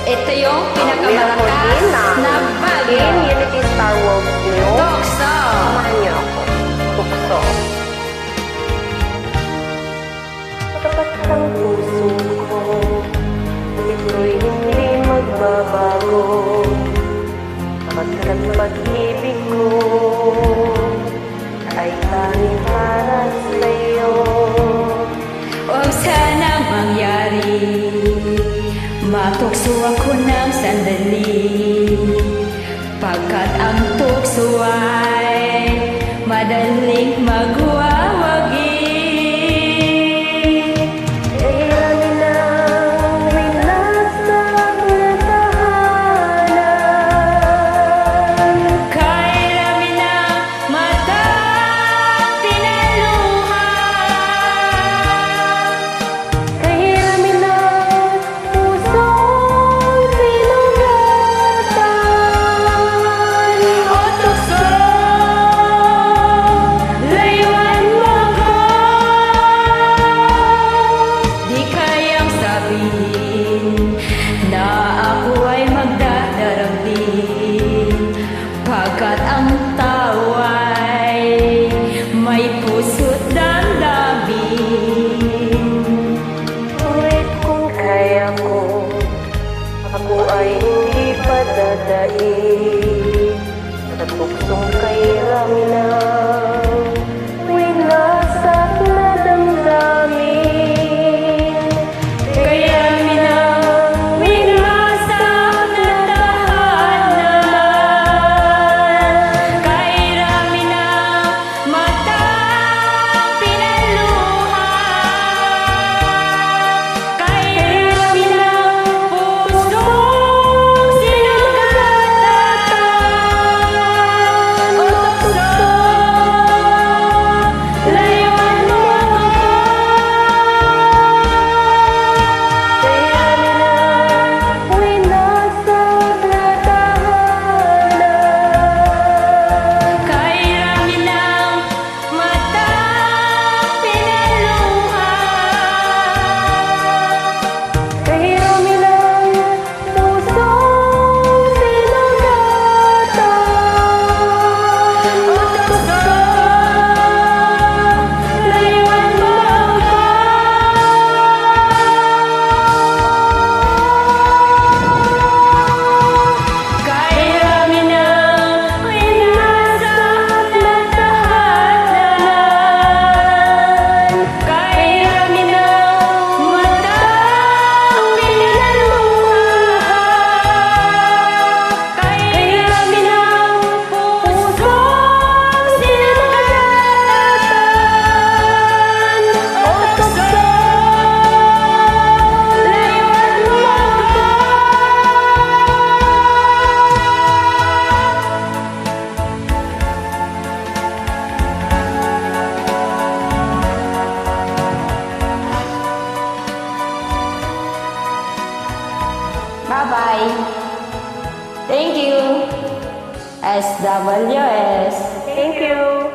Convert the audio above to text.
Ito yung pinakamalakas na bagyo. Unity Star Wolves niyo. Tukso. Samahan niyo ako. Tukso. Tapat ang puso ko, ito'y hindi magbabago. Pagkat pag-ibig ko ay tanging para sa'yo. Huwag sana mangyari, matukso ako ng sandali. Pagkat ang tukso ay madaling magwawagi. Hirami ng winasag na tahanan. Kairami ng mata tinaluhan. Kahirami ng pusong sinugatan. O tukso, layuan mo ako. Di kayang sabihin na ako ay magdadaramdam. Pagkat ang tao ay may puso't damdamin. Ngunit kung kaya ko, ako ay hindi padadaig sa tuksong kahirami ng winasag na damdamin. Kaya minang winasag na tahanan. Kairami ng mata pinaluhan. Kairami ng pusong sinugatan. O tukso, layuan mo ako. Kahirami ng winasag na tahanan. Kairami ng mata pinaluhan. Kahirami ng pusong sinugatan. O tukso, layuan mo ako. Kairami ng winasag na tahanan. Kairami ng mata pinaluhan. Kairami ng pusong sinugatan. O tukso, layuan mo ako. Bye-bye. Thank you. SWS. Thank you.